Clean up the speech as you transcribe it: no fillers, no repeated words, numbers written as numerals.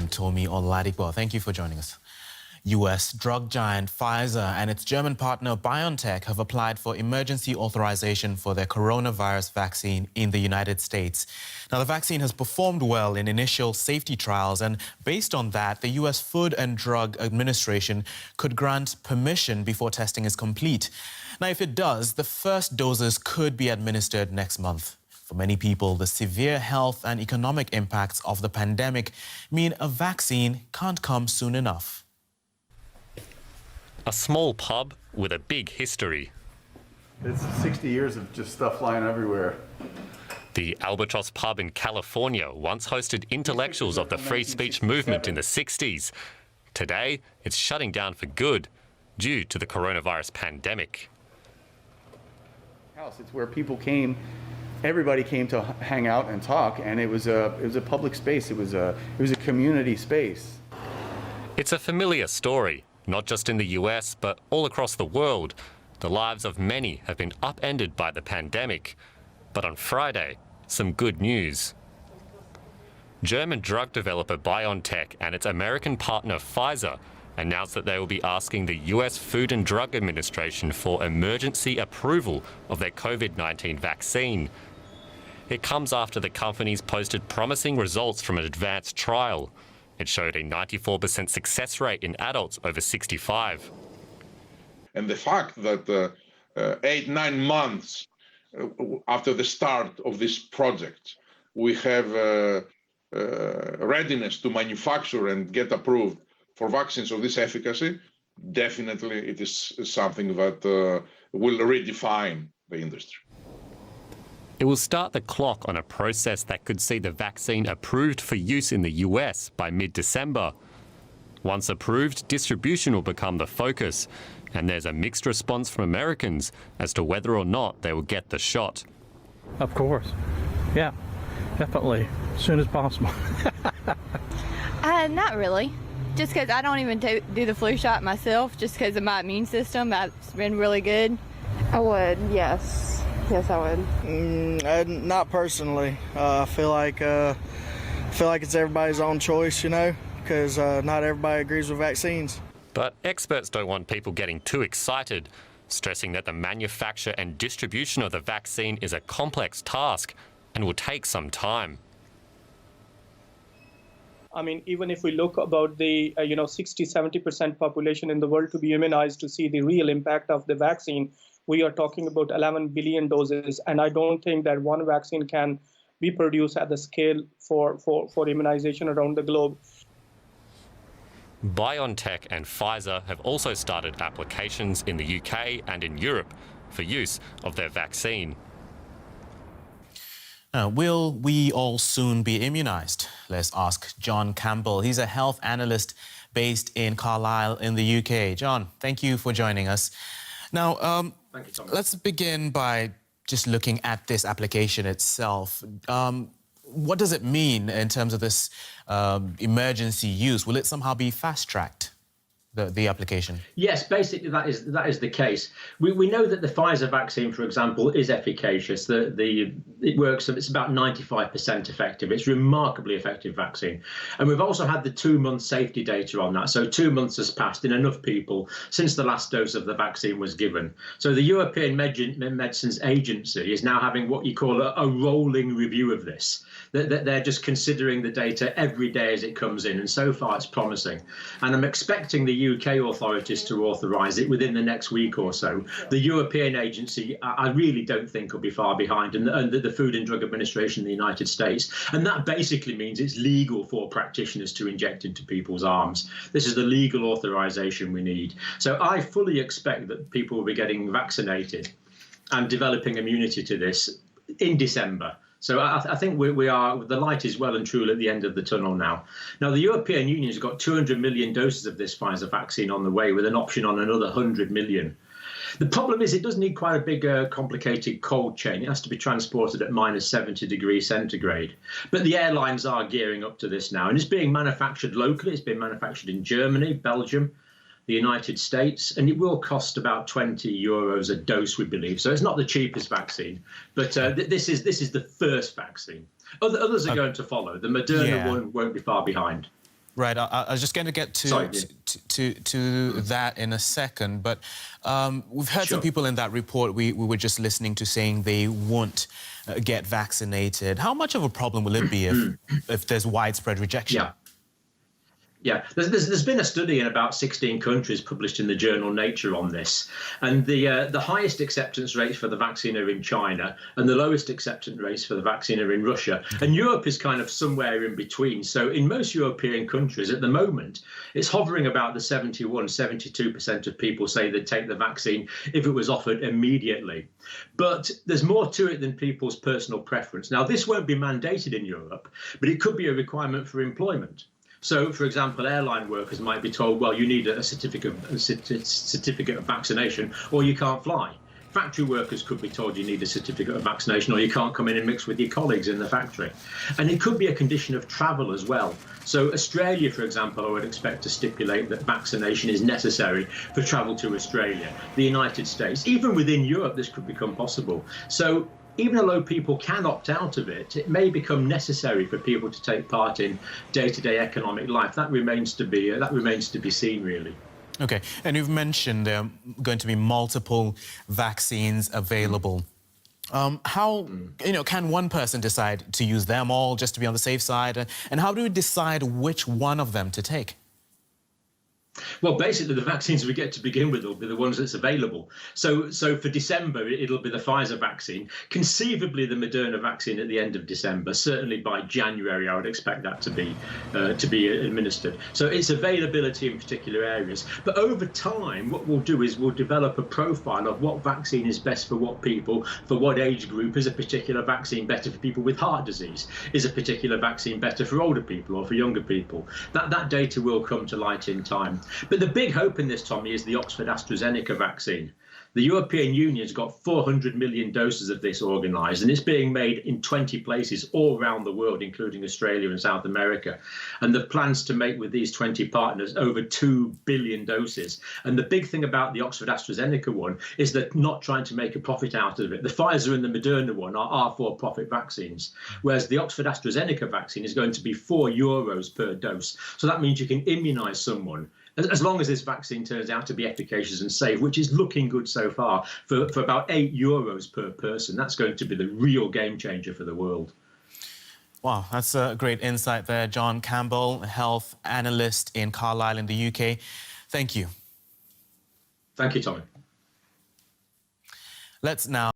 and Tomi Oladipo. Thank you for joining us. U.S. drug giant Pfizer and its German partner BioNTech have applied for emergency authorization for their coronavirus vaccine in the United States. Now, the vaccine has performed well in initial safety trials, and based on that, the U.S. Food and Drug Administration could grant permission before testing is complete. Now, if it does, the first doses could be administered next month. For many people, the severe health and economic impacts of the pandemic mean a vaccine can't come soon enough. A small pub with a big history. It's 60 years of just stuff flying everywhere. The Albatross pub in California once hosted intellectuals of the free speech movement in the 60s. Today, it's shutting down for good due to the coronavirus pandemic. It's where people came, everybody came to hang out and talk, and it was a public space. It was a community space. It's a familiar story. Not just in the US, but all across the world. The lives of many have been upended by the pandemic. But on Friday, some good news. German drug developer BioNTech and its American partner Pfizer announced that they will be asking the US Food and Drug Administration for emergency approval of their COVID-19 vaccine. It comes after the companies posted promising results from an advanced trial. It showed a 94% success rate in adults over 65. And the fact that 8-9 months after the start of this project, we have readiness to manufacture and get approved for vaccines of this efficacy, definitely it is something that will redefine the industry. It will start the clock on a process that could see the vaccine approved for use in the US by mid-December. Once approved, distribution will become the focus, and there's a mixed response from Americans as to whether or not they will get the shot. Of course. Yeah, definitely. As soon as possible. Not really. Just because I don't even do the flu shot myself, just because of my immune system. That's been really good. I would, yes. Yes, I would. Not personally. I feel like it's everybody's own choice, you know, because not everybody agrees with vaccines. But experts don't want people getting too excited, stressing that the manufacture and distribution of the vaccine is a complex task and will take some time. I mean, even if we look about the 60-70% population in the world to be immunized to see the real impact of the vaccine, we are talking about 11 billion doses, and I don't think that one vaccine can be produced at the scale for immunization around the globe. BioNTech and Pfizer have also started applications in the UK and in Europe for use of their vaccine. Will we all soon be immunized? Let's ask John Campbell. He's a health analyst based in Carlisle in the UK. John, thank you for joining us. Now, thank you, Thomas. Let's begin by just looking at this application itself. What does it mean in terms of this emergency use? Will it somehow be fast-tracked, the application? Yes, basically that is the case. We know that the Pfizer vaccine, for example, is efficacious. It works. It's about 95% effective. It's remarkably effective vaccine, and we've also had the 2-month safety data on that. So 2 months has passed in enough people since the last dose of the vaccine was given. So the European Medicines Agency is now having what you call a rolling review of this. They're just considering the data every day as it comes in, and so far it's promising. And I'm expecting the UK authorities to authorise it within the next week or so. The European agency, I really don't think will be far behind, and the Food and Drug Administration in the United States. And that basically means it's legal for practitioners to inject into people's arms. This is the legal authorisation we need. So I fully expect that people will be getting vaccinated and developing immunity to this in December. So I think we are, the light is well and truly at the end of the tunnel now. Now, the European Union has got 200 million doses of this Pfizer vaccine on the way, with an option on another 100 million. The problem is it does need quite a big, complicated cold chain. It has to be transported at -70 degrees centigrade. But the airlines are gearing up to this now, and it's being manufactured locally. It's being manufactured in Germany, Belgium, the United States, and it will cost about €20 a dose, we believe. So it's not the cheapest vaccine, but this is the first vaccine. Others are going to follow. The Moderna one won't be far behind. Right. I was just going to get to that in a second, but we've heard some people in that report we were just listening to saying they won't get vaccinated. How much of a problem will it be if there's widespread rejection? Yeah, there's been a study in about 16 countries published in the journal Nature on this, and the highest acceptance rates for the vaccine are in China, and the lowest acceptance rates for the vaccine are in Russia. And Europe is kind of somewhere in between. So in most European countries at the moment, it's hovering about the 72% of people say they'd take the vaccine if it was offered immediately. But there's more to it than people's personal preference. Now, this won't be mandated in Europe, but it could be a requirement for employment. So, for example, airline workers might be told, well, you need a certificate of vaccination or you can't fly. Factory workers could be told you need a certificate of vaccination or you can't come in and mix with your colleagues in the factory. And it could be a condition of travel as well. So Australia, for example, I would expect to stipulate that vaccination is necessary for travel to Australia. The United States, even within Europe, this could become possible. So even though people can opt out of it, it may become necessary for people to take part in day-to-day economic life. That remains to be seen, really. Okay, and you've mentioned there are going to be multiple vaccines available. How can one person decide to use them all just to be on the safe side? And how do we decide which one of them to take? Well, basically, the vaccines we get to begin with will be the ones that's available. So for December, it'll be the Pfizer vaccine. Conceivably, the Moderna vaccine at the end of December. Certainly by January, I would expect that to be administered. So it's availability in particular areas. But over time, what we'll do is we'll develop a profile of what vaccine is best for what people, for what age group. Is a particular vaccine better for people with heart disease? Is a particular vaccine better for older people or for younger people? That data will come to light in time. But the big hope in this, Tommy, is the Oxford-AstraZeneca vaccine. The European Union's got 400 million doses of this organised, and it's being made in 20 places all around the world, including Australia and South America. And the plans to make with these 20 partners over 2 billion doses. And the big thing about the Oxford-AstraZeneca one is they're not trying to make a profit out of it. The Pfizer and the Moderna one are for-profit vaccines, whereas the Oxford-AstraZeneca vaccine is going to be €4 per dose. So that means you can immunise someone as long as this vaccine turns out to be efficacious and safe, which is looking good so far, for about €8 per person. That's going to be the real game changer for the world. Wow, that's a great insight there. John Campbell, health analyst in Carlisle in the UK. Thank you. Thank you, Tommy. Let's now